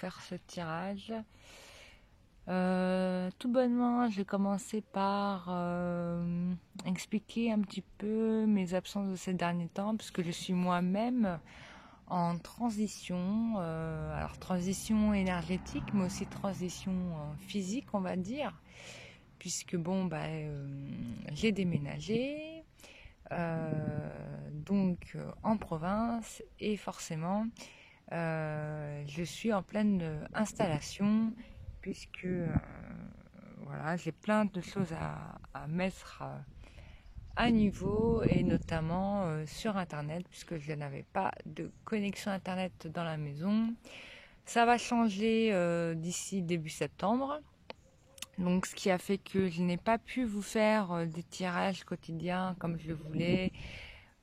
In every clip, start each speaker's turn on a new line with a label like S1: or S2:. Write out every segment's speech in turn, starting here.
S1: faire ce tirage. Tout bonnement, je vais commencer par expliquer un petit peu mes absences de ces derniers temps, puisque je suis moi-même en transition, alors transition énergétique, mais aussi transition physique, on va dire, puisque bon, j'ai déménagé, donc en province, et forcément, je suis en pleine installation, puisque voilà, j'ai plein de choses à mettre à niveau, et notamment sur internet, puisque je n'avais pas de connexion internet dans la maison. Ça va changer d'ici début septembre, donc ce qui a fait que je n'ai pas pu vous faire des tirages quotidiens comme je le voulais.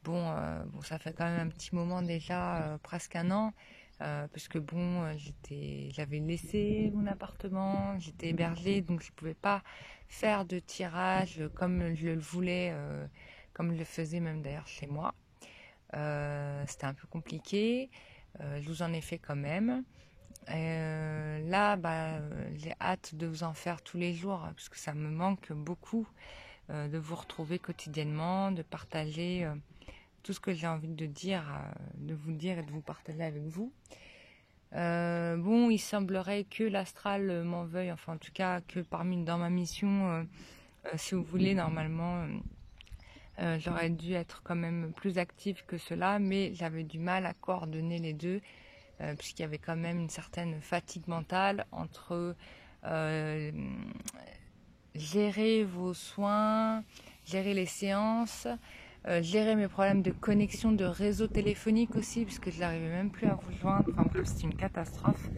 S1: Bon, ça fait quand même un petit moment déjà, presque un an, parce que bon, j'avais laissé mon appartement, j'étais hébergée, donc je ne pouvais pas faire de tirage comme je le voulais, comme je le faisais même d'ailleurs chez moi. C'était un peu compliqué, je vous en ai fait quand même. Là, j'ai hâte de vous en faire tous les jours, parce que ça me manque beaucoup de vous retrouver quotidiennement, de partager tout ce que j'ai envie de dire, de vous dire et de vous partager avec vous. Bon, il semblerait que l'astral m'en veuille, enfin en tout cas que dans ma mission, si vous voulez, normalement, j'aurais dû être quand même plus active que cela, mais j'avais du mal à coordonner les deux, puisqu'il y avait quand même une certaine fatigue mentale entre gérer vos soins, gérer les séances, gérer mes problèmes de connexion de réseau téléphonique aussi, puisque je n'arrivais même plus à vous joindre. Enfin bref, c'est une catastrophe.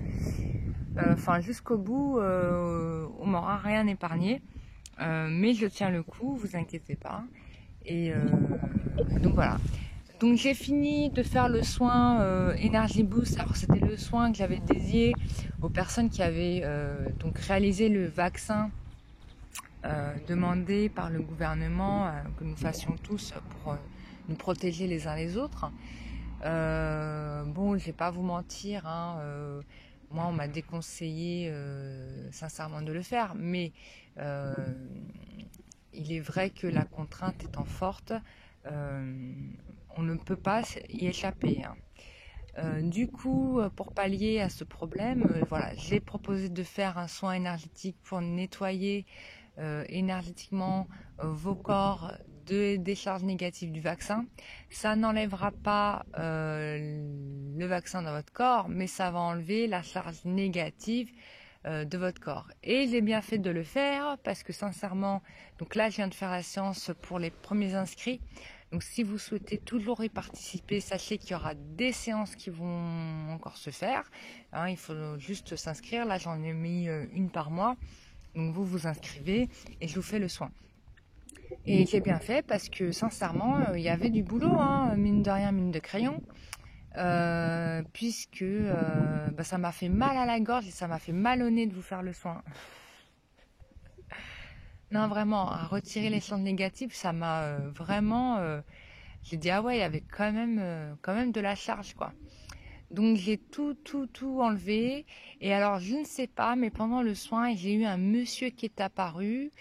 S1: Jusqu'au bout, on m'aura rien épargné. Mais je tiens le coup, vous inquiétez pas. Et donc voilà. Donc j'ai fini de faire le soin Energy Boost. Alors c'était le soin que j'avais dédié aux personnes qui avaient donc réalisé le vaccin demandé par le gouvernement que nous fassions tous pour nous protéger les uns les autres. Bon, je vais pas vous mentir, hein, moi on m'a déconseillé sincèrement de le faire, mais il est vrai que la contrainte étant forte, on ne peut pas y échapper, hein. Du coup, pour pallier à ce problème, voilà, j'ai proposé de faire un soin énergétique pour nettoyer énergétiquement vos corps des charges négatives du vaccin. Ça n'enlèvera pas le vaccin dans votre corps, mais ça va enlever la charge négative de votre corps. Et j'ai bien fait de le faire parce que sincèrement, donc là je viens de faire la séance pour les premiers inscrits. Donc si vous souhaitez toujours y participer, sachez qu'il y aura des séances qui vont encore se faire, hein, il faut juste s'inscrire. Là j'en ai mis une par mois. Donc vous vous inscrivez et je vous fais le soin. Et j'ai bien fait parce que sincèrement, il y avait du boulot, hein, mine de rien, mine de crayon, puisque ça m'a fait mal à la gorge et ça m'a fait mal au nez de vous faire le soin. Non, vraiment, à retirer les choses négatives, ça m'a vraiment... j'ai dit, ah ouais, il y avait quand même de la charge, quoi. Donc j'ai tout enlevé. Et alors je ne sais pas, mais pendant le soin, j'ai eu un monsieur qui est apparu.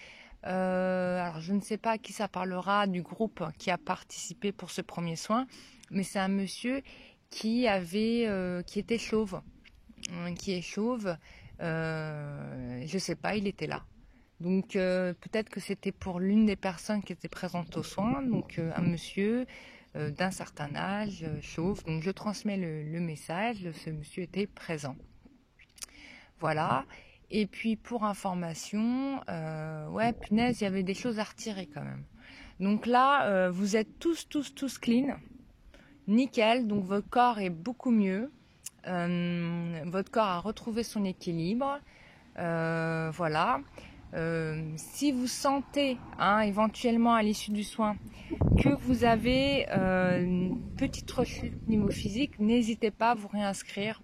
S1: Alors je ne sais pas à qui ça parlera du groupe qui a participé pour ce premier soin, mais c'est un monsieur qui était chauve, qui est chauve. Je sais pas, il était là. Donc peut-être que c'était pour l'une des personnes qui étaient présentes aux soins, donc un monsieur d'un certain âge, chauve. Donc je transmets le message, ce monsieur était présent. Voilà. Et puis pour information, ouais, punaise, il y avait des choses à retirer quand même. Donc là, vous êtes tous clean, nickel. Donc votre corps est beaucoup mieux. Votre corps a retrouvé son équilibre. Voilà. Si vous sentez, hein, éventuellement à l'issue du soin, que vous avez une petite rechute niveau physique, n'hésitez pas à vous réinscrire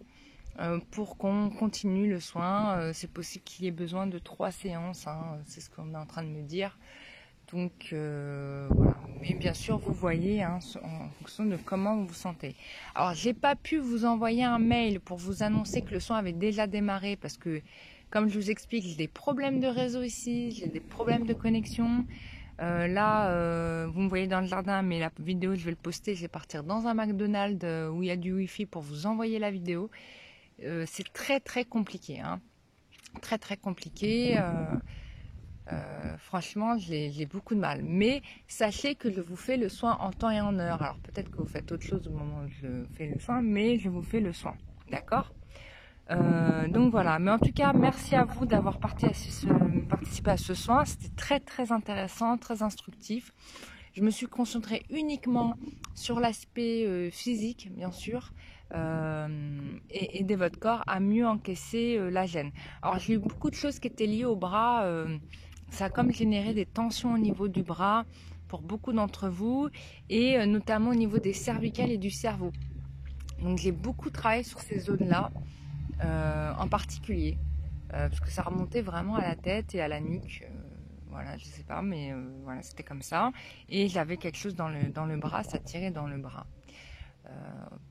S1: pour qu'on continue le soin. C'est possible qu'il y ait besoin de 3 séances, hein, c'est ce qu'on est en train de me dire. Donc voilà. Mais bien sûr, vous voyez hein, en fonction de comment vous vous sentez. Alors, j'ai pas pu vous envoyer un mail pour vous annoncer que le soin avait déjà démarré parce que, comme je vous explique, j'ai des problèmes de réseau ici, j'ai des problèmes de connexion. Là, vous me voyez dans le jardin, mais la vidéo, je vais le poster. Je vais partir dans un McDonald's où il y a du Wi-Fi pour vous envoyer la vidéo. C'est très très compliqué, hein. Très très compliqué. Franchement, j'ai beaucoup de mal. Mais sachez que je vous fais le soin en temps et en heure. Alors peut-être que vous faites autre chose au moment où je fais le soin, mais je vous fais le soin. D'accord? Donc voilà. Mais en tout cas, merci à vous d'avoir participé à ce soin. C'était très très intéressant, très instructif. Je me suis concentrée uniquement sur l'aspect physique, bien sûr, et aider votre corps à mieux encaisser la gêne. Alors j'ai eu beaucoup de choses qui étaient liées au bras. Ça a comme généré des tensions au niveau du bras pour beaucoup d'entre vous, et notamment au niveau des cervicales et du cerveau. Donc j'ai beaucoup travaillé sur ces zones-là, en particulier, parce que ça remontait vraiment à la tête et à la nuque. Voilà, je sais pas, mais voilà, c'était comme ça. Et j'avais quelque chose dans le bras, ça tirait dans le bras,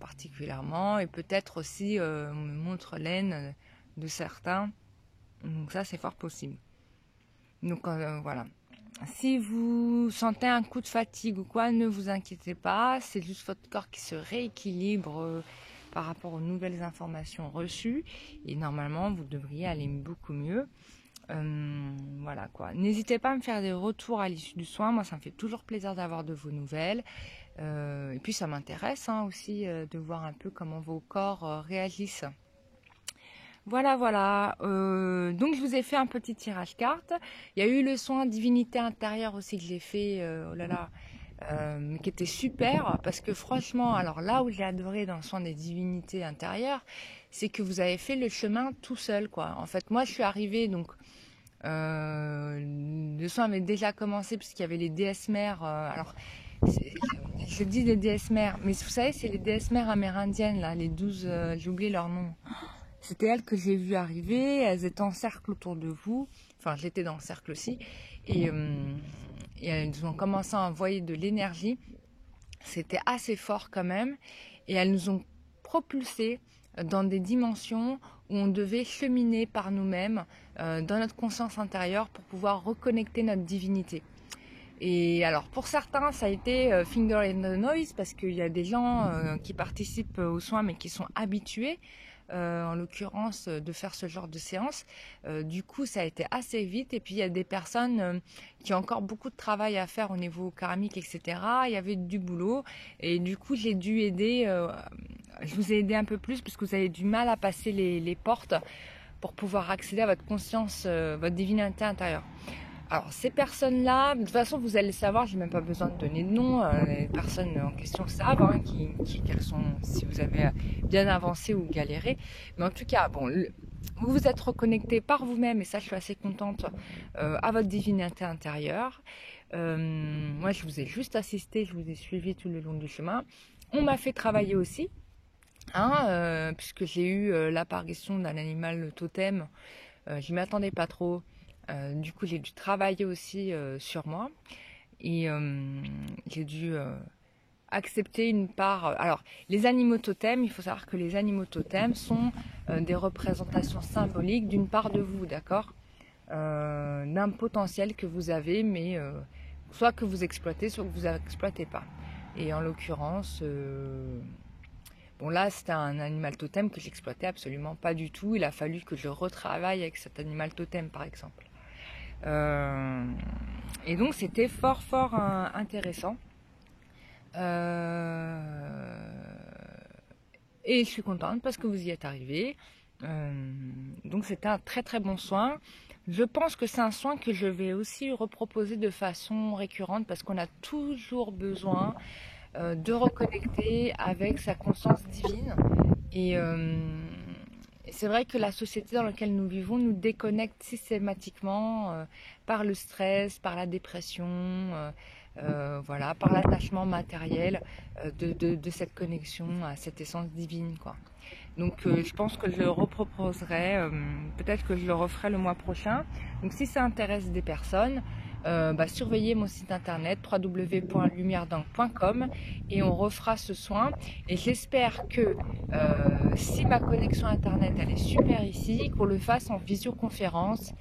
S1: particulièrement. Et peut-être aussi montre laine de certains. Donc ça, c'est fort possible. Donc voilà. Si vous sentez un coup de fatigue ou quoi, ne vous inquiétez pas. C'est juste votre corps qui se rééquilibre par rapport aux nouvelles informations reçues. Et normalement, vous devriez aller beaucoup mieux. Voilà quoi. N'hésitez pas à me faire des retours à l'issue du soin. Moi, ça me fait toujours plaisir d'avoir de vos nouvelles. Et puis, ça m'intéresse hein, aussi de voir un peu comment vos corps réagissent. Voilà, voilà. Donc, je vous ai fait un petit tirage carte. Il y a eu le soin divinité intérieure aussi que j'ai fait. Oh là là. Qui était super parce que franchement, alors là où j'ai adoré dans le soin des divinités intérieures, c'est que vous avez fait le chemin tout seul, quoi. En fait, moi, je suis arrivée, donc le soin avait déjà commencé puisqu'il y avait les déesses mères. Alors, je dis les déesses mères, mais vous savez, c'est les déesses mères amérindiennes, là, les 12, j'ai oublié leur nom. C'était elles que j'ai vues arriver, elles étaient en cercle autour de vous. Enfin, j'étais dans le cercle aussi. Et elles ont commencé à envoyer de l'énergie. C'était assez fort quand même. Et elles nous ont propulsés dans des dimensions où on devait cheminer par nous-mêmes, dans notre conscience intérieure pour pouvoir reconnecter notre divinité. Et alors pour certains ça a été finger in the noise parce qu'il y a des gens qui participent aux soins mais qui sont habitués en l'occurrence de faire ce genre de séance. Du coup ça a été assez vite, et puis il y a des personnes qui ont encore beaucoup de travail à faire au niveau karmique, etc. Il y avait du boulot et du coup j'ai dû aider, je vous ai aidé un peu plus parce que vous avez du mal à passer les portes pour pouvoir accéder à votre conscience, votre divinité intérieure. Alors ces personnes-là, de toute façon vous allez le savoir, j'ai même pas besoin de donner de nom, les personnes en question savent hein, quelles sont, si vous avez bien avancé ou galéré. Mais en tout cas, bon, vous vous êtes reconnecté par vous-même, et ça je suis assez contente, à votre divinité intérieure. Moi je vous ai juste assisté, je vous ai suivi tout le long du chemin. On m'a fait travailler aussi, hein, puisque j'ai eu l'apparition d'un animal totem, je m'y attendais pas trop. Du coup, j'ai dû travailler aussi sur moi, et j'ai dû accepter une part. Alors, les animaux totems, il faut savoir que les animaux totems sont des représentations symboliques d'une part de vous, d'accord, d'un potentiel que vous avez, mais soit que vous exploitez, soit que vous n'exploitez pas. Et en l'occurrence, bon là, c'était un animal totem que j'exploitais absolument pas du tout. Il a fallu que je retravaille avec cet animal totem, par exemple. Et donc c'était fort intéressant, et je suis contente parce que vous y êtes arrivé. Donc c'était un très bon soin. Je pense que c'est un soin que je vais aussi reproposer de façon récurrente parce qu'on a toujours besoin de reconnecter avec sa conscience divine, et c'est vrai que la société dans laquelle nous vivons nous déconnecte systématiquement par le stress, par la dépression, voilà, par l'attachement matériel de cette connexion à cette essence divine, quoi. Donc je pense que je le reproposerai, peut-être que je le referai le mois prochain. Donc si ça intéresse des personnes, surveillez mon site internet www.lumièredingue.com et on refera ce soin. Et j'espère que si ma connexion internet elle est super ici, qu'on le fasse en visioconférence.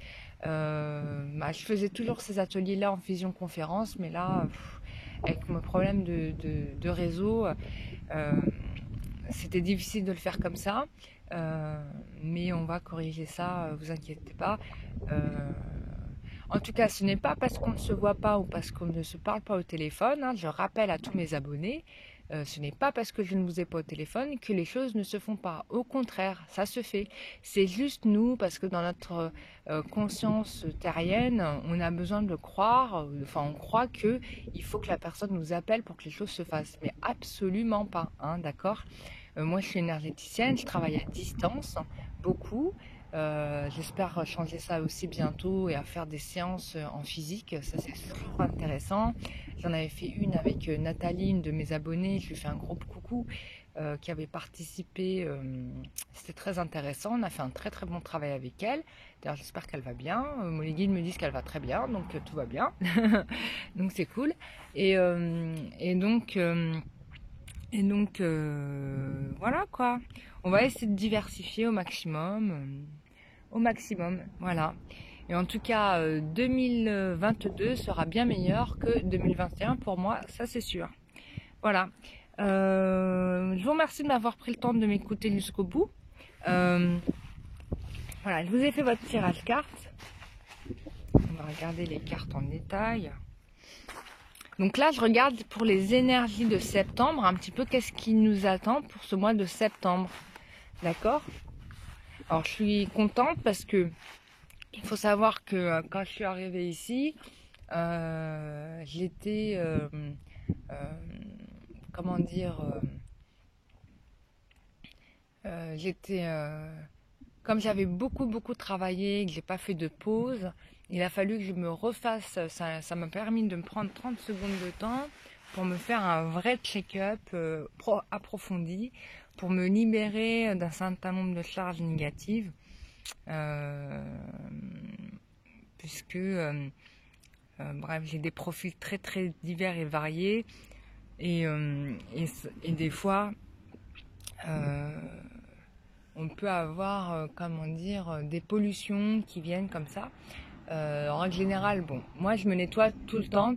S1: Je faisais toujours ces ateliers là en visioconférence, mais là avec mon problème de réseau, c'était difficile de le faire comme ça. Mais on va corriger ça, vous inquiétez pas. En tout cas, ce n'est pas parce qu'on ne se voit pas ou parce qu'on ne se parle pas au téléphone, hein, je rappelle à tous mes abonnés, ce n'est pas parce que je ne vous ai pas au téléphone que les choses ne se font pas. Au contraire, ça se fait. C'est juste nous, parce que dans notre conscience terrienne, on a besoin de le croire, enfin on croit qu'il faut que la personne nous appelle pour que les choses se fassent. Mais absolument pas, hein, d'accord ? Moi je suis énergéticienne, je travaille à distance, beaucoup. J'espère changer ça aussi bientôt et à faire des séances en physique, ça c'est super intéressant. J'en avais fait une avec Nathalie, une de mes abonnées, je lui fais un gros coucou, qui avait participé, c'était très intéressant, on a fait un très très bon travail avec elle. D'ailleurs j'espère qu'elle va bien, les guides me disent qu'elle va très bien, donc tout va bien, donc c'est cool. Et donc... voilà quoi, on va essayer de diversifier au maximum, voilà. Et en tout cas, 2022 sera bien meilleur que 2021 pour moi, ça c'est sûr. Voilà. Je vous remercie de m'avoir pris le temps de m'écouter jusqu'au bout. Voilà, je vous ai fait votre tirage carte. On va regarder les cartes en détail. Donc là, je regarde pour les énergies de septembre, un petit peu qu'est-ce qui nous attend pour ce mois de septembre. D'accord ? Alors, je suis contente parce que il faut savoir que quand je suis arrivée ici, j'étais, comment dire, comme j'avais beaucoup travaillé, que j'ai pas fait de pause, il a fallu que je me refasse, ça m'a permis de me prendre 30 secondes de temps pour me faire un vrai check-up approfondi, pour me libérer d'un certain nombre de charges négatives, puisque, bref, j'ai des profils très divers et variés, et des fois, on peut avoir, comment dire, des pollutions qui viennent comme ça. En règle générale, bon, moi je me nettoie tout le temps.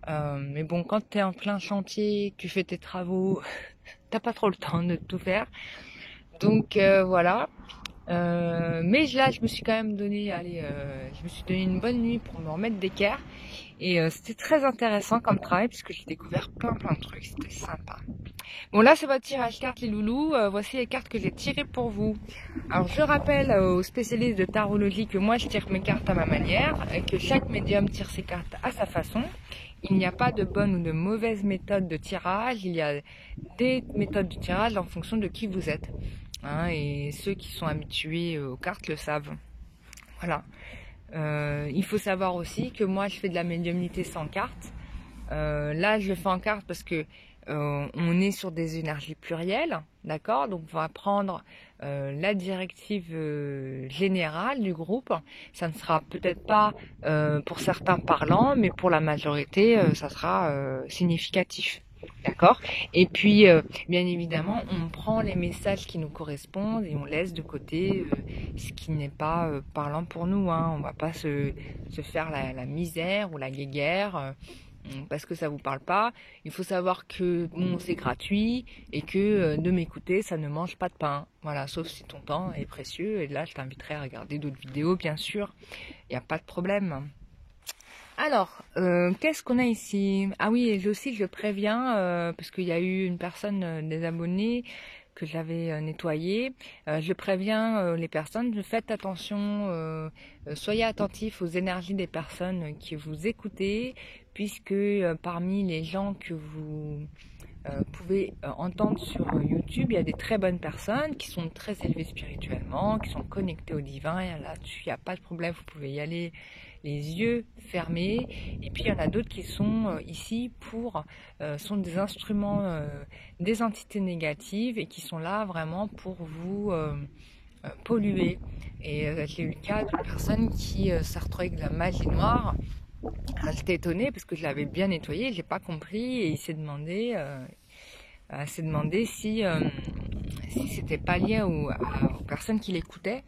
S1: Mais bon, quand tu es en plein chantier, que tu fais tes travaux, t'as pas trop le temps de tout faire. Donc voilà. Mais là, je me suis quand même donné, je me suis donné une bonne nuit pour me remettre d'équerre. Et c'était très intéressant comme travail puisque j'ai découvert plein de trucs. C'était sympa. Bon, là, c'est votre tirage carte, les loulous. Voici les cartes que j'ai tirées pour vous. Alors, je rappelle aux spécialistes de tarologie que moi, je tire mes cartes à ma manière et que chaque médium tire ses cartes à sa façon. Il n'y a pas de bonne ou de mauvaise méthode de tirage. Il y a des méthodes de tirage en fonction de qui vous êtes. Hein, et ceux qui sont habitués aux cartes le savent. Voilà. Il faut savoir aussi que moi, je fais de la médiumnité sans carte. Là, je le fais en carte parce que on est sur des énergies plurielles, d'accord? Donc, on va prendre la directive générale du groupe. Ça ne sera peut-être pas pour certains parlant, mais pour la majorité, ça sera significatif. D'accord? Et puis, bien évidemment, on prend les messages qui nous correspondent et on laisse de côté ce qui n'est pas parlant pour nous. Hein. On va pas se faire la misère ou la guéguerre parce que ça vous parle pas. Il faut savoir que bon, c'est gratuit et que de m'écouter, ça ne mange pas de pain. Voilà, sauf si ton temps est précieux. Et là, je t'inviterai à regarder d'autres vidéos, bien sûr. Il n'y a pas de problème. Alors, qu'est-ce qu'on a ici? Ah oui, et aussi je préviens, parce qu'il y a eu une personne, des abonnés, que j'avais nettoyé. Je préviens les personnes, faites attention, soyez attentifs aux énergies des personnes qui vous écoutez, puisque parmi les gens que vous pouvez entendre sur YouTube, il y a des très bonnes personnes qui sont très élevées spirituellement, qui sont connectées au divin, et là-dessus, il n'y a pas de problème, vous pouvez y aller les yeux fermés. Et puis il y en a d'autres qui sont ici sont des instruments, des entités négatives et qui sont là vraiment pour vous polluée. Et j'ai eu le cas d'une personne qui s'est retrouvée avec de la magie noire. J'étais étonnée parce que je l'avais bien nettoyé, j'ai pas compris et il s'est demandé, si c'était pas lié aux personnes qui l'écoutaient.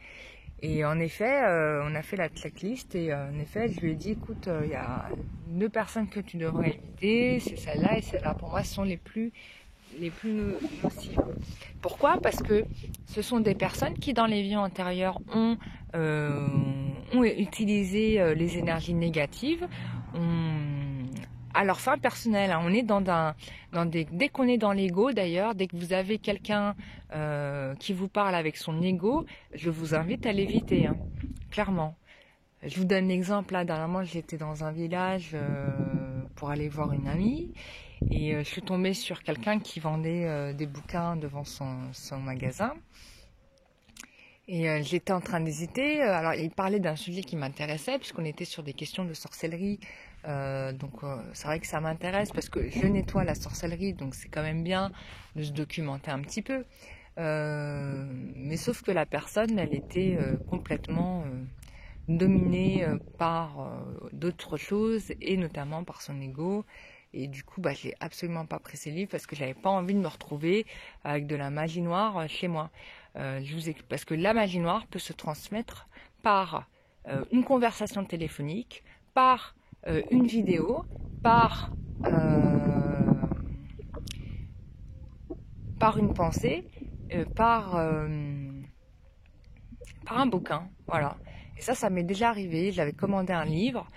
S1: Et en effet, on a fait la checklist et en effet, je lui ai dit, écoute, il y a 2 personnes que tu devrais éviter, c'est celle-là et celle-là. Pour moi, ce sont les plus nocives. Pourquoi? Parce que ce sont des personnes qui, dans les vies antérieures, ont utilisé les énergies négatives à leur fin personnelle. On est dès qu'on est dans l'ego, d'ailleurs, dès que vous avez quelqu'un qui vous parle avec son ego, je vous invite à l'éviter, hein, clairement. Je vous donne l'exemple, là, dernièrement, j'étais dans un village pour aller voir une amie et je suis tombée sur quelqu'un qui vendait des bouquins devant son magasin. Et j'étais en train d'hésiter. Alors, il parlait d'un sujet qui m'intéressait, puisqu'on était sur des questions de sorcellerie. Donc, c'est vrai que ça m'intéresse, parce que je nettoie la sorcellerie, donc c'est quand même bien de se documenter un petit peu. Mais sauf que la personne, elle était complètement dominée par d'autres choses, et notamment par son ego. Et du coup, je n'ai absolument pas pris ces livres, parce que j'avais pas envie de me retrouver avec de la magie noire chez moi. Parce que la magie noire peut se transmettre par une conversation téléphonique, par une vidéo, par une pensée, par un bouquin, voilà. Et ça m'est déjà arrivé. J'avais commandé un livre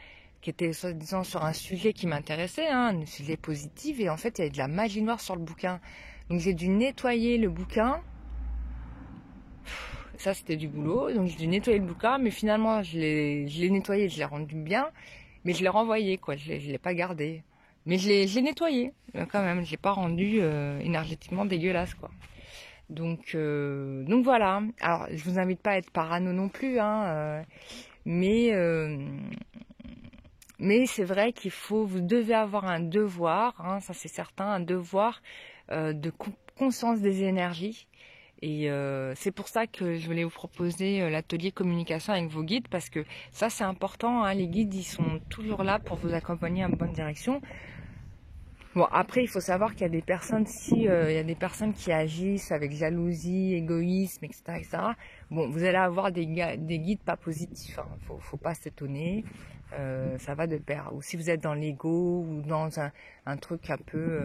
S1: qui était, disons, sur un sujet qui m'intéressait, hein, un sujet positif, et en fait, il y avait de la magie noire sur le bouquin. Donc j'ai dû nettoyer le bouquin. Ça, c'était du boulot. Donc j'ai dû nettoyer le bouquin, mais finalement, je l'ai nettoyé, je l'ai rendu bien, mais je l'ai renvoyé, quoi. Je l'ai pas gardé. Mais je l'ai nettoyé, quand même. Je l'ai pas rendu énergétiquement dégueulasse, quoi. Donc voilà. Alors, je vous invite pas à être parano non plus, hein, mais c'est vrai vous devez avoir un devoir, hein, ça c'est certain, un devoir de conscience des énergies. Et c'est pour ça que je voulais vous proposer l'atelier communication avec vos guides, parce que ça c'est important, hein, les guides ils sont toujours là pour vous accompagner en bonne direction. Bon, après, il faut savoir qu'il y a des personnes, il y a des personnes qui agissent avec jalousie, égoïsme, etc., etc. Bon, vous allez avoir des guides pas positifs, hein. Faut pas s'étonner. Ça va de pair. Ou si vous êtes dans l'ego ou dans un truc un peu...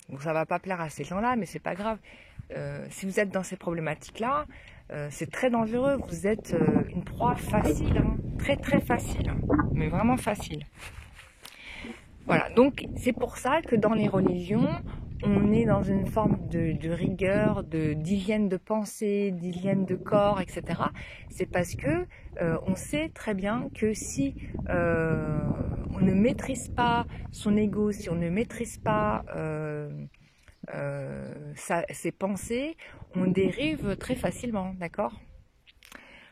S1: bon, ça va pas plaire à ces gens-là, mais c'est pas grave. Si vous êtes dans ces problématiques-là, c'est très dangereux. Vous êtes une proie facile, hein. Très très facile, hein. Mais vraiment facile. Voilà, donc c'est pour ça que dans les religions, on est dans une forme de rigueur, d'hygiène de pensée, d'hygiène de corps, etc. C'est parce que on sait très bien que si on ne maîtrise pas son ego, si on ne maîtrise pas ses pensées, on dérive très facilement, d'accord ?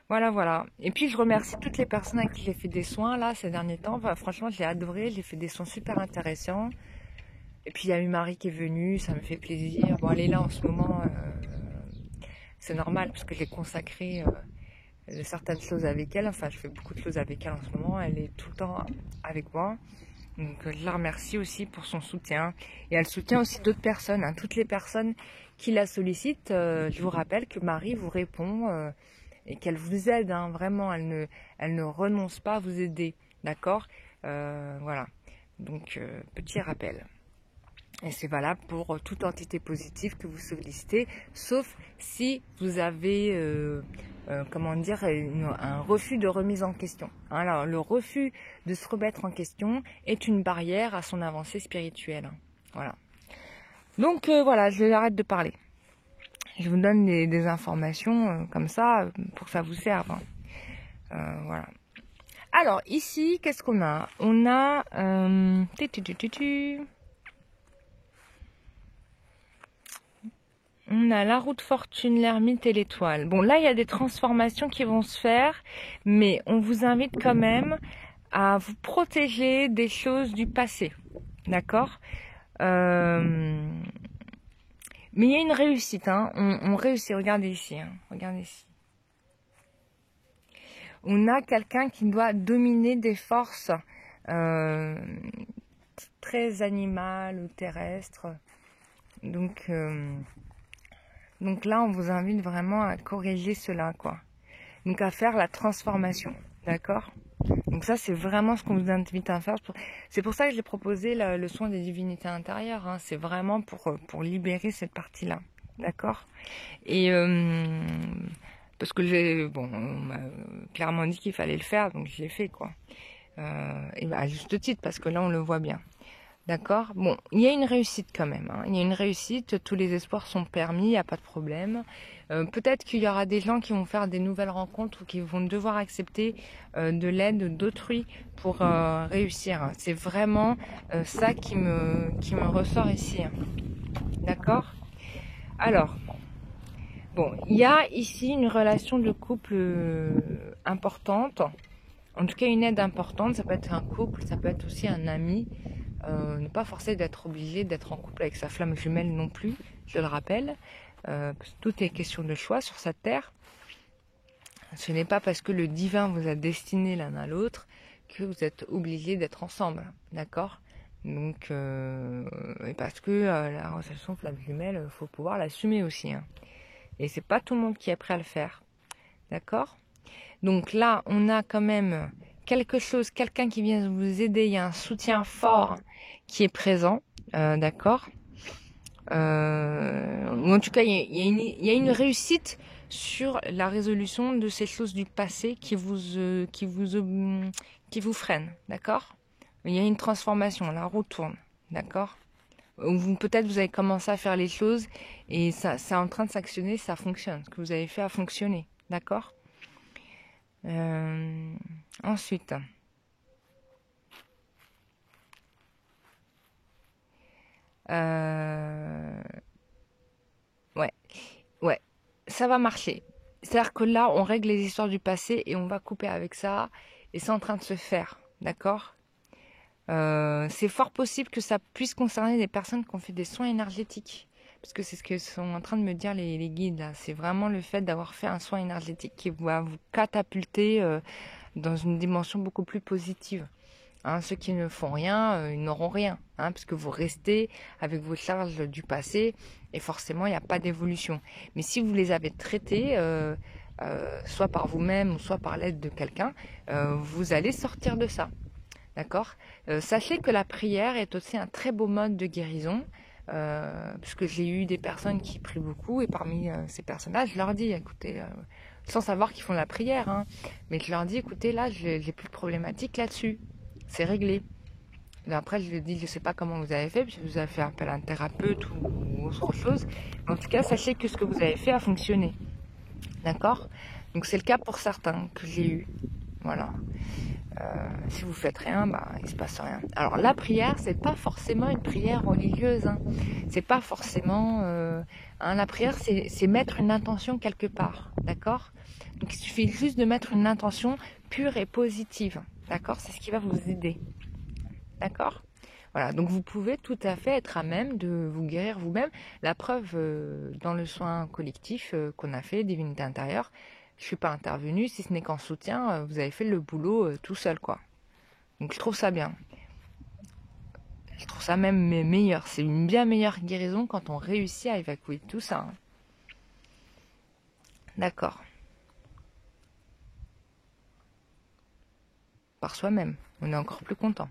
S1: Voilà. Et puis je remercie toutes les personnes à qui j'ai fait des soins là ces derniers temps. Enfin, franchement, j'ai adoré. J'ai fait des soins super intéressants. Et puis il y a eu Marie qui est venue, ça me fait plaisir. Bon, elle est là en ce moment. C'est normal parce que j'ai consacré certaines choses avec elle. Enfin, je fais beaucoup de choses avec elle en ce moment. Elle est tout le temps avec moi. Donc je la remercie aussi pour son soutien. Et elle soutient aussi d'autres personnes, hein. Toutes les personnes qui la sollicitent. Je vous rappelle que Marie vous répond. Et qu'elle vous aide, hein, vraiment, elle ne renonce pas à vous aider, d'accord, voilà, donc petit rappel. Et c'est valable pour toute entité positive que vous sollicitez, sauf si vous avez, comment dire, un refus de remise en question. Alors, le refus de se remettre en question est une barrière à son avancée spirituelle, hein. Voilà. Donc voilà, je arrête de parler. Je vous donne des informations comme ça pour que ça vous serve, hein. Voilà. Alors ici, qu'est-ce qu'on a ? On a on a la roue de fortune, l'ermite et l'étoile. Bon, là il y a des transformations qui vont se faire, mais on vous invite quand même à vous protéger des choses du passé, d'accord ? Mais il y a une réussite, hein. On réussit, regardez ici, hein. Regardez ici. On a quelqu'un qui doit dominer des forces très animales ou terrestres. Donc là, on vous invite vraiment à corriger cela, quoi. Donc à faire la transformation, d'accord? Donc ça, c'est vraiment ce qu'on vous invite à faire. C'est pour ça que j'ai proposé le soin des divinités intérieures, hein. C'est vraiment pour libérer cette partie-là, d'accord? Et parce que on m'a clairement dit qu'il fallait le faire, donc je l'ai fait, quoi. Et à juste titre, parce que là, on le voit bien. D'accord? Bon, il y a une réussite quand même, hein. Il y a une réussite, tous les espoirs sont permis, il n'y a pas de problème. Peut-être qu'il y aura des gens qui vont faire des nouvelles rencontres ou qui vont devoir accepter de l'aide d'autrui pour réussir. C'est vraiment ça qui me ressort ici, hein. D'accord? Alors, bon, il y a ici une relation de couple importante. En tout cas, une aide importante. Ça peut être un couple, ça peut être aussi un ami. Ne pas forcer d'être obligé d'être en couple avec sa flamme jumelle non plus, je le rappelle. Parce que tout est question de choix sur cette terre. Ce n'est pas parce que le divin vous a destiné l'un à l'autre que vous êtes obligés d'être ensemble, d'accord? Donc, et parce que la relation flamme jumelle, faut pouvoir l'assumer aussi, hein. Et c'est pas tout le monde qui est prêt à le faire, d'accord? Donc là, on a quand même quelque chose, quelqu'un qui vient vous aider, il y a un soutien fort qui est présent, d'accord? Ou en tout cas, il y a une réussite sur la résolution de ces choses du passé qui vous freinent, d'accord? Il y a une transformation, la roue tourne, d'accord? Peut-être vous avez commencé à faire les choses et ça, c'est en train de s'actionner, ça fonctionne. Ce que vous avez fait a fonctionné, d'accord? Ensuite, ouais, ça va marcher. C'est-à-dire que là, on règle les histoires du passé et on va couper avec ça. Et c'est en train de se faire, d'accord? C'est fort possible que ça puisse concerner des personnes qui ont fait des soins énergétiques. Parce que c'est ce que sont en train de me dire les guides, là. C'est vraiment le fait d'avoir fait un soin énergétique qui va vous catapulter dans une dimension beaucoup plus positive. Hein, ceux qui ne font rien, ils n'auront rien, hein, parce que vous restez avec vos charges du passé et forcément il n'y a pas d'évolution. Mais si vous les avez traités, soit par vous-même ou soit par l'aide de quelqu'un, vous allez sortir de ça. D'accord? Sachez que la prière est aussi un très beau mode de guérison, puisque j'ai eu des personnes qui prient beaucoup et parmi ces personnes-là, je leur dis, écoutez, sans savoir qu'ils font la prière, hein, mais je leur dis, écoutez, là, j'ai plus de problématique là-dessus. C'est réglé. Et après, je lui dis, je ne sais pas comment vous avez fait, puis vous avez fait appel à un thérapeute ou autre chose. En tout cas, sachez que ce que vous avez fait a fonctionné. D'accord? Donc, c'est le cas pour certains que j'ai eu. Voilà. Si vous faites rien, il se passe rien. Alors, la prière, c'est pas forcément une prière religieuse, hein. C'est pas forcément... la prière, c'est mettre une intention quelque part. D'accord? Donc, il suffit juste de mettre une intention pure et positive. D'accord? C'est ce qui va vous aider. D'accord? Voilà, donc vous pouvez tout à fait être à même de vous guérir vous-même. La preuve, dans le soin collectif qu'on a fait, Divinité Intérieure, je ne suis pas intervenue, si ce n'est qu'en soutien, vous avez fait le boulot tout seul, quoi. Donc je trouve ça bien. Je trouve ça même meilleur. C'est une bien meilleure guérison quand on réussit à évacuer tout ça, hein. D'accord. Par soi-même, on est encore plus content.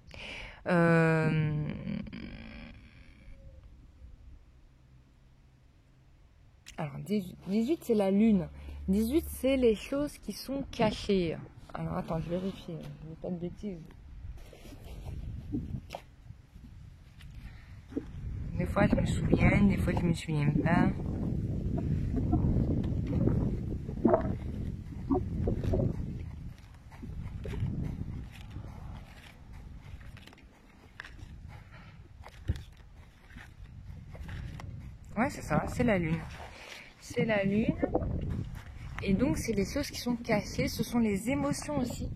S1: Alors, 18 c'est la lune. 18, c'est les choses qui sont cachées. Alors, attends, je vérifie. Je ne dis pas de bêtises. Des fois, je me souviens. Des fois, je me souviens pas. Ouais, c'est ça. C'est la lune. C'est la lune. Et donc, c'est les choses qui sont cachées. Ce sont les émotions aussi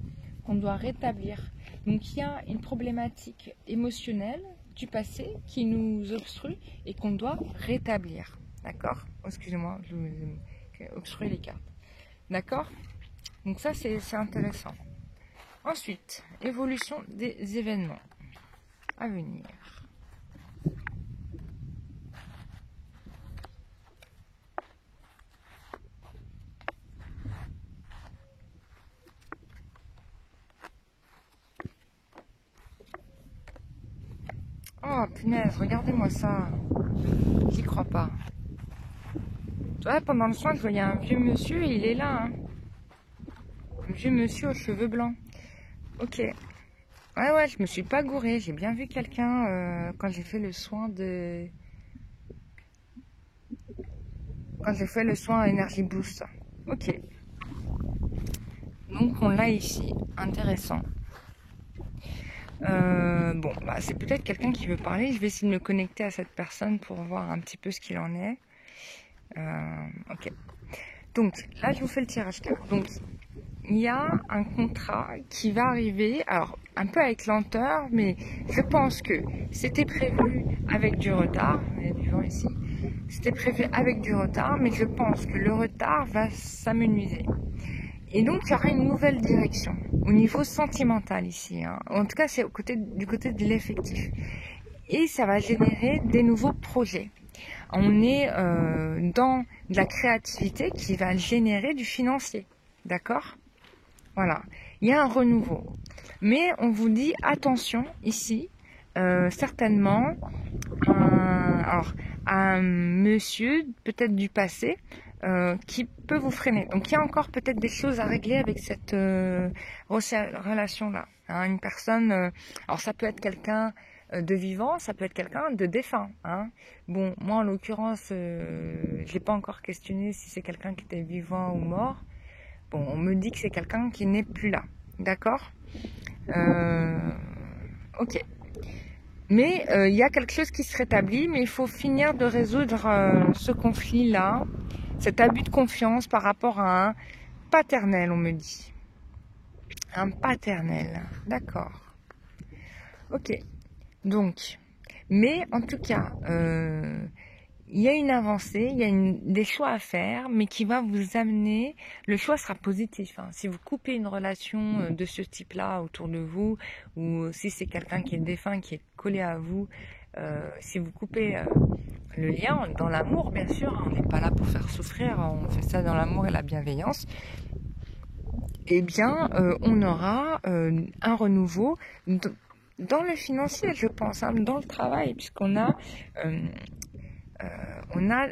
S1: qu'on doit rétablir. Donc, il y a une problématique émotionnelle du passé qui nous obstrue et qu'on doit rétablir. D'accord? Excusez-moi, je vous ai obstrué les cartes. D'accord? Donc ça, c'est intéressant. Ensuite, évolution des événements à venir. Oh, punaise, regardez-moi ça. J'y crois pas. Ouais, pendant le soin, je voyais un vieux monsieur et il est là. Hein. Un vieux monsieur aux cheveux blancs. Ok. Ouais, je me suis pas gourée. J'ai bien vu quelqu'un quand j'ai fait le soin de... Quand j'ai fait le soin Energy Boost. Ok. Donc, on l'a ici. Intéressant. Bon, bah, c'est peut-être quelqu'un qui veut parler. Je vais essayer de me connecter à cette personne pour voir un petit peu ce qu'il en est. Ok. Donc, là, je vous fais le tirage carte. Donc, il y a un contrat qui va arriver, alors un peu avec lenteur, mais je pense que c'était prévu avec du retard. Il y a du vent ici. C'était prévu avec du retard, mais je pense que le retard va s'amenuiser. Et donc, il y aura une nouvelle direction au niveau sentimental ici. Hein. En tout cas, c'est du côté de l'effectif. Et ça va générer des nouveaux projets. On est dans de la créativité qui va générer du financier. D'accord ? Voilà. Il y a un renouveau. Mais on vous dit, attention, ici, certainement, un monsieur, peut-être du passé, qui peut vous freiner. Donc, il y a encore peut-être des choses à régler avec cette relation-là. Hein, une personne, alors ça peut être quelqu'un de vivant, ça peut être quelqu'un de défunt. Hein. Bon, moi, en l'occurrence, je n'ai pas encore questionné si c'est quelqu'un qui était vivant ou mort. Bon, on me dit que c'est quelqu'un qui n'est plus là. D'accord ? Ok. Mais il y a quelque chose qui se rétablit, mais il faut finir de résoudre ce conflit-là, cet abus de confiance par rapport à un paternel, on me dit. Un paternel, d'accord. Ok, donc, mais en tout cas, il y a une avancée, il y a des choix à faire, mais qui va vous amener, le choix sera positif. Hein. Si vous coupez une relation de ce type-là autour de vous, ou si c'est quelqu'un qui est défunt, qui est collé à vous, si vous coupez le lien, dans l'amour bien sûr, on n'est pas là pour faire souffrir, on fait ça dans l'amour et la bienveillance, eh bien on aura un renouveau dans le financier, je pense, hein, dans le travail, puisqu'on a... on a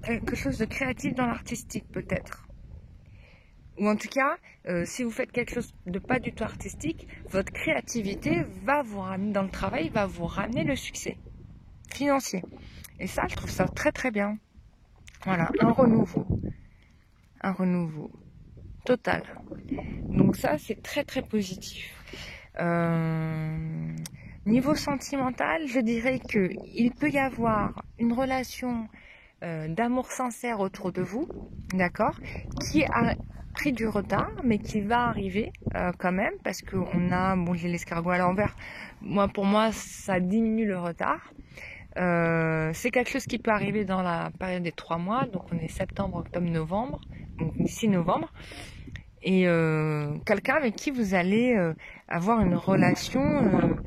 S1: quelque chose de créatif dans l'artistique peut-être. Ou en tout cas, si vous faites quelque chose de pas du tout artistique, votre créativité va vous ramener dans le travail, va vous ramener le succès financier. Et ça, je trouve ça très très bien. Voilà, un renouveau total. Donc ça, c'est très très positif. Niveau sentimental, je dirais que il peut y avoir une relation d'amour sincère autour de vous, d'accord, qui a pris du retard, mais qui va arriver quand même, parce qu'on a, bon, j'ai l'escargot à l'envers. Pour moi, ça diminue le retard. C'est quelque chose qui peut arriver dans la période des 3 mois, donc on est septembre, octobre, novembre, donc d'ici novembre. Et quelqu'un avec qui vous allez avoir une relation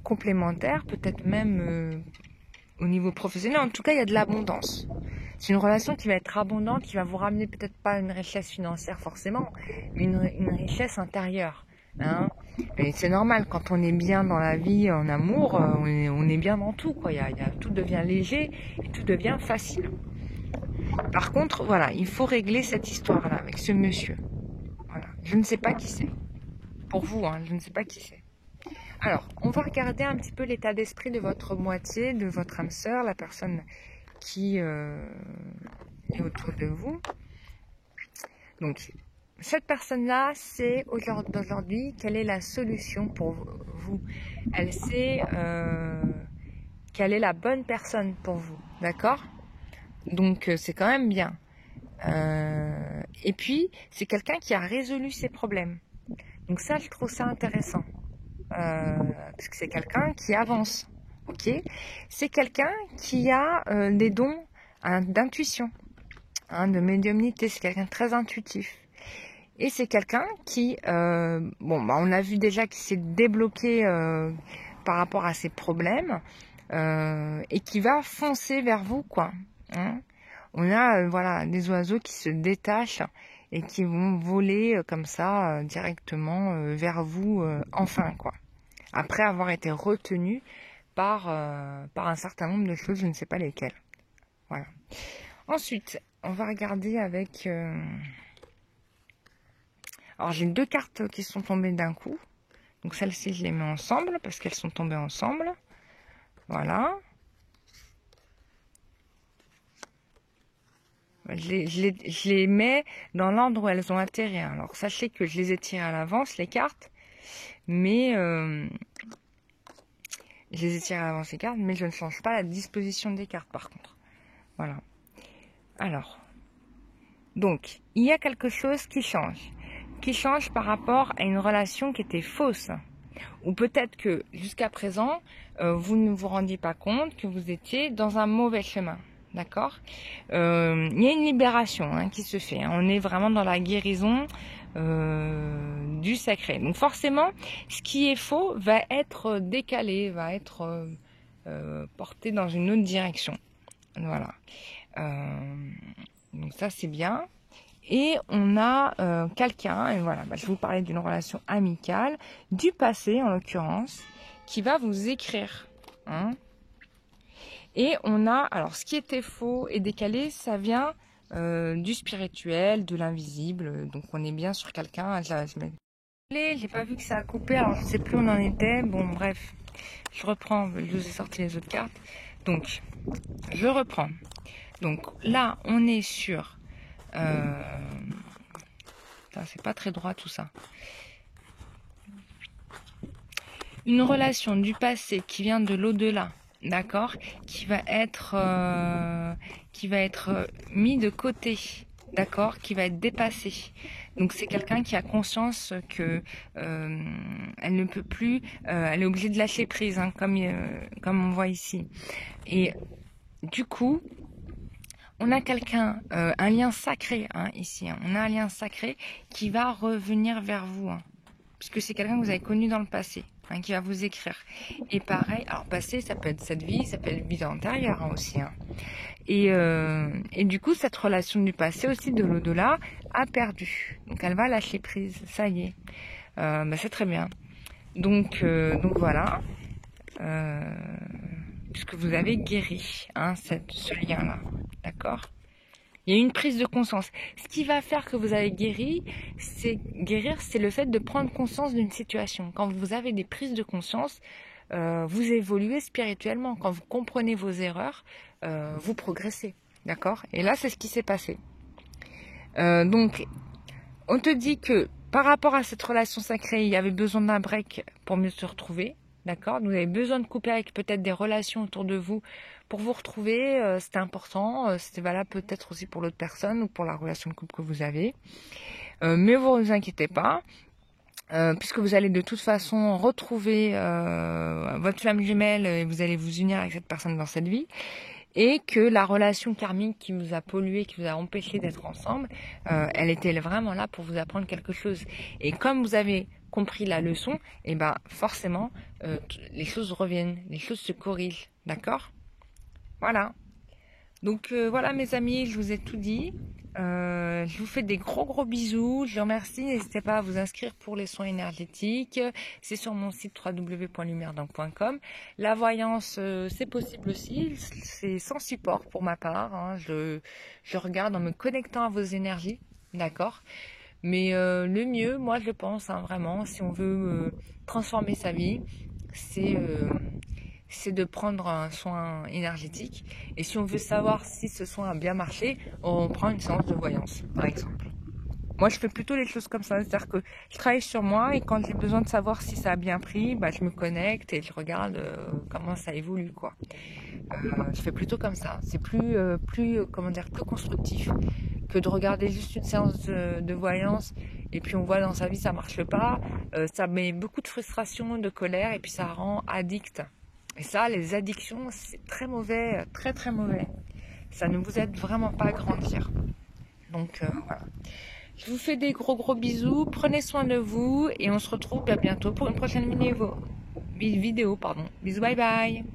S1: complémentaire, peut-être même au niveau professionnel. En tout cas, il y a de l'abondance. C'est une relation qui va être abondante, qui va vous ramener peut-être pas une richesse financière forcément, mais une richesse intérieure. Hein. Et c'est normal, quand on est bien dans la vie, en amour, on est bien dans tout. Quoi. Tout devient léger et tout devient facile. Par contre, voilà, il faut régler cette histoire-là avec ce monsieur. Voilà. Je ne sais pas qui c'est. Pour vous, hein, je ne sais pas qui c'est. Alors, on va regarder un petit peu l'état d'esprit de votre moitié, de votre âme sœur, la personne qui est autour de vous. Donc, cette personne-là sait aujourd'hui quelle est la solution pour vous. Elle sait quelle est la bonne personne pour vous, d'accord ? Donc, c'est quand même bien. Et puis, c'est quelqu'un qui a résolu ses problèmes. Donc ça, je trouve ça intéressant. Parce que c'est quelqu'un qui avance. Ok ? C'est quelqu'un qui a des dons d'intuition, de médiumnité. C'est quelqu'un de très intuitif. Et c'est quelqu'un qui, on a vu déjà qu'il s'est débloqué par rapport à ses problèmes et qui va foncer vers vous, quoi. Hein. On a voilà des oiseaux qui se détachent et qui vont voler comme ça directement vers vous enfin, quoi. Après avoir été retenus par un certain nombre de choses, je ne sais pas lesquelles. Voilà. Ensuite, on va regarder avec... Alors, j'ai 2 cartes qui sont tombées d'un coup. Donc, celles-ci, je les mets ensemble parce qu'elles sont tombées ensemble. Voilà. Je les mets dans l'ordre où elles ont atterri. Alors, sachez que je les ai tirées à l'avance, les cartes. Mais... je les ai tirées à l'avance, les cartes. Mais je ne change pas la disposition des cartes, par contre. Voilà. Alors. Donc, il y a quelque chose qui change par rapport à une relation qui était fausse. Ou peut-être que jusqu'à présent, vous ne vous rendiez pas compte que vous étiez dans un mauvais chemin. D'accord. Il y a une libération qui se fait. On est vraiment dans la guérison du sacré. Donc forcément, ce qui est faux va être décalé, va être porté dans une autre direction. Voilà. Donc ça, c'est bien. Et on a quelqu'un, et voilà, je vais vous parler d'une relation amicale, du passé en l'occurrence, qui va vous écrire. Et on a, alors ce qui était faux et décalé, ça vient du spirituel, de l'invisible. Donc on est bien sur quelqu'un. J'ai pas vu que ça a coupé, alors je ne sais plus où on en était. Bon bref, je reprends, je vous ai sorti les autres cartes. Donc, je reprends. Donc là, on est sur... c'est pas très droit tout ça. Une relation du passé qui vient de l'au-delà, d'accord, qui va être mis de côté, d'accord, qui va être dépassé. Donc c'est quelqu'un qui a conscience que elle ne peut plus, elle est obligée de lâcher prise, comme on voit ici. Et du coup, on a quelqu'un, un lien sacré ici. On a un lien sacré qui va revenir vers vous, puisque c'est quelqu'un que vous avez connu dans le passé, qui va vous écrire. Et pareil, alors passé, ça peut être cette vie, ça peut être vie antérieure aussi. Et du coup, cette relation du passé aussi, de l'au-delà, a perdu. Donc elle va lâcher prise, ça y est. C'est très bien. Donc voilà. Puisque vous avez guéri ce lien-là, d'accord. Il y a une prise de conscience. Ce qui va faire que vous avez guéri, c'est le fait de prendre conscience d'une situation. Quand vous avez des prises de conscience, vous évoluez spirituellement. Quand vous comprenez vos erreurs, vous progressez, d'accord. Et là, c'est ce qui s'est passé. Donc, on te dit que par rapport à cette relation sacrée, il y avait besoin d'un break pour mieux se retrouver. D'accord. Vous avez besoin de couper avec peut-être des relations autour de vous pour vous retrouver. C'était important. C'était valable peut-être aussi pour l'autre personne ou pour la relation de couple que vous avez. Mais vous ne vous inquiétez pas. Puisque vous allez de toute façon retrouver votre flamme jumelle et vous allez vous unir avec cette personne dans cette vie. Et que la relation karmique qui vous a pollué, qui vous a empêché d'être ensemble, elle était vraiment là pour vous apprendre quelque chose. Et comme vous avez compris la leçon, et forcément, les choses reviennent, les choses se corrigent, d'accord? Voilà. Donc voilà mes amis, je vous ai tout dit. Je vous fais des gros bisous. Je vous remercie. N'hésitez pas à vous inscrire pour les soins énergétiques. C'est sur mon site www.lumièredingue.com. La voyance, c'est possible aussi. C'est sans support pour ma part. Je regarde en me connectant à vos énergies. D'accord. Mais le mieux, moi je pense, vraiment, si on veut transformer sa vie, c'est de prendre un soin énergétique. Et si on veut savoir si ce soin a bien marché, on prend une séance de voyance, par exemple. Moi, je fais plutôt les choses comme ça. C'est-à-dire que je travaille sur moi et quand j'ai besoin de savoir si ça a bien pris, je me connecte et je regarde comment ça évolue, quoi. Je fais plutôt comme ça. C'est plus constructif que de regarder juste une séance de voyance et puis on voit dans sa vie ça marche pas. Ça met beaucoup de frustration, de colère et puis ça rend addict. Et ça, les addictions, c'est très mauvais, très mauvais. ça ne vous aide vraiment pas à grandir. Donc voilà. Je vous fais des gros bisous, prenez soin de vous et on se retrouve bientôt pour une prochaine vidéo. Bisous, bye bye.